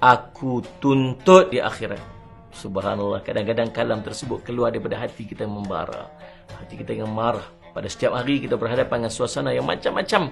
aku tuntut di akhirat. Subhanallah, kadang-kadang kalam tersebut keluar daripada hati kita yang membara, hati kita yang marah. Pada setiap hari kita berhadapan dengan suasana yang macam-macam.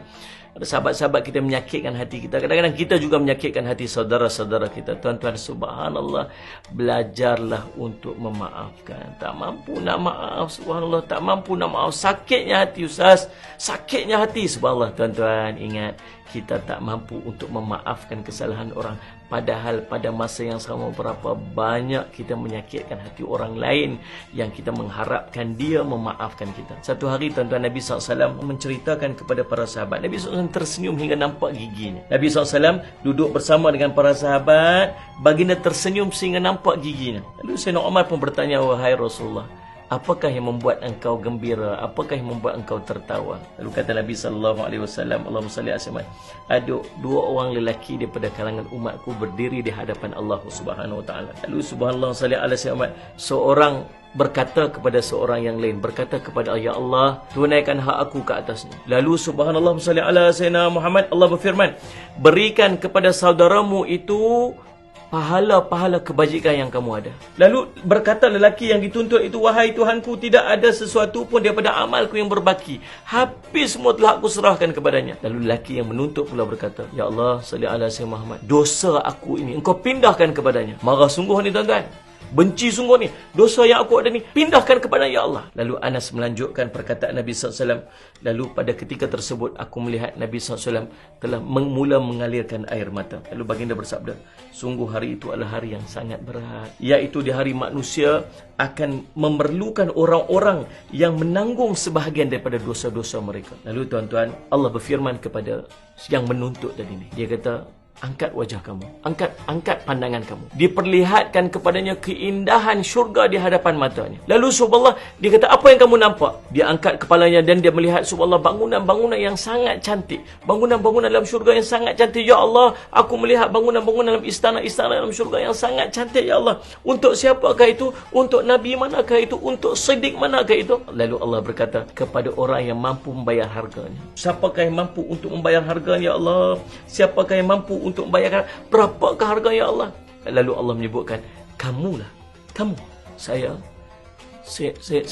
Ada sahabat-sahabat kita menyakitkan hati kita. Kadang-kadang kita juga menyakitkan hati saudara-saudara kita. Tuan-tuan, subhanallah, belajarlah untuk memaafkan. Tak mampu nak maaf, subhanallah, tak mampu nak maaf. Sakitnya hati, Ustaz. Sakitnya hati, subhanallah. Tuan-tuan, ingat, kita tak mampu untuk memaafkan kesalahan orang. Padahal pada masa yang sama, berapa banyak kita menyakitkan hati orang lain yang kita mengharapkan dia memaafkan kita. Satu hari, tuan-tuan, Nabi SAW menceritakan kepada para sahabat. Nabi SAW tersenyum hingga nampak giginya. Nabi SAW duduk bersama dengan para sahabat. Baginda tersenyum sehingga nampak giginya. Lalu Sayyidina Umar pun bertanya, wahai Rasulullah, apakah yang membuat engkau gembira? Apakah yang membuat engkau tertawa? Lalu kata Nabi SAW, Allahumma salli ala, ada dua orang lelaki daripada kalangan umatku berdiri di hadapan Allah Subhanahu Wa Taala. Lalu subhanallah salli ala Muhammad, seorang berkata kepada seorang yang lain, berkata kepada ya Allah, tunaikan hak aku ke atasnya. Lalu subhanallah salli ala Sayyidina Muhammad, Allah berfirman, berikan kepada saudaramu itu pahala-pahala kebajikan yang kamu ada. Lalu berkata lelaki yang dituntut itu, wahai Tuhanku, tidak ada sesuatu pun daripada amalku yang berbaki. Habis semua telah aku serahkan kepadanya. Lalu lelaki yang menuntut pula berkata, ya Allah, salli ala Sayyidina Muhammad, dosa aku ini engkau pindahkan kepadanya. Marah sungguh ni tuan-tuan. Benci sungguh ni. Dosa yang aku ada ni, pindahkan kepada ya Allah. Lalu Anas melanjutkan perkataan Nabi SAW. Lalu pada ketika tersebut, aku melihat Nabi SAW telah mula mengalirkan air mata. Lalu baginda bersabda, sungguh hari itu adalah hari yang sangat berat. Iaitu di hari manusia akan memerlukan orang-orang yang menanggung sebahagian daripada dosa-dosa mereka. Lalu tuan-tuan, Allah berfirman kepada yang menuntut tadi ni. Dia kata, angkat wajah kamu, angkat pandangan kamu. Diperlihatkan kepadanya keindahan syurga di hadapan matanya. Lalu subhanallah, dia kata, apa yang kamu nampak? Dia angkat kepalanya dan dia melihat subhanallah bangunan-bangunan yang sangat cantik. Bangunan-bangunan dalam syurga yang sangat cantik. Ya Allah, aku melihat bangunan-bangunan dalam istana-istana dalam syurga yang sangat cantik. Ya Allah, untuk siapakah itu? Untuk Nabi manakah itu? Untuk Siddiq manakah itu? Lalu Allah berkata, kepada orang yang mampu membayar harganya. Siapakah yang mampu untuk membayar harganya? Ya Allah, siapakah yang mampu untuk membayarkan? Berapakah harga ya Allah? Lalu Allah menyebutkan, kamulah, kamu, saya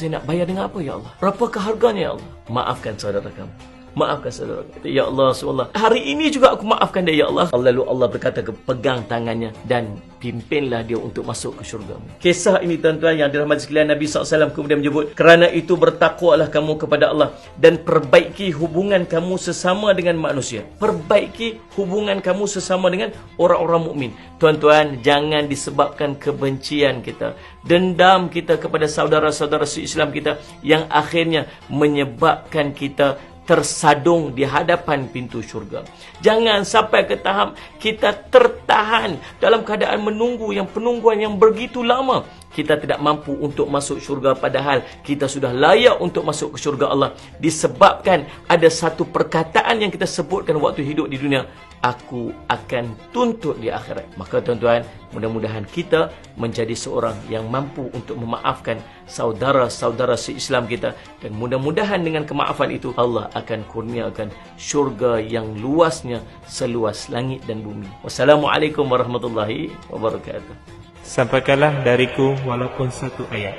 nak bayar dengan apa ya Allah? Berapakah harganya ya Allah? Maafkan saudara kamu, maafkan saudara kamu. Ya Allah, subhanallah, hari ini juga aku maafkan dia ya Allah. Lalu Allah berkata, pegang tangannya dan pimpinlah dia untuk masuk ke syurga. Kisah ini tuan-tuan yang dirahmati sekalian, Nabi SAW kemudian menyebut, kerana itu bertakwalah kamu kepada Allah dan perbaiki hubungan kamu sesama dengan manusia. Perbaiki hubungan kamu sesama dengan orang-orang mukmin. Tuan-tuan, jangan disebabkan kebencian kita, dendam kita kepada saudara-saudara se-Islam kita yang akhirnya menyebabkan kita tersadung di hadapan pintu syurga. Jangan sampai ke tahap kita tertahan dalam keadaan menunggu yang penungguan yang begitu lama. Kita tidak mampu untuk masuk syurga padahal kita sudah layak untuk masuk ke syurga Allah. Disebabkan ada satu perkataan yang kita sebutkan waktu hidup di dunia, aku akan tuntut di akhirat. Maka tuan-tuan, mudah-mudahan kita menjadi seorang yang mampu untuk memaafkan saudara-saudara se-Islam kita. Dan mudah-mudahan dengan kemaafan itu, Allah akan kurniakan syurga yang luasnya seluas langit dan bumi. Wassalamualaikum warahmatullahi wabarakatuh. Sampaikanlah dariku walaupun satu ayat.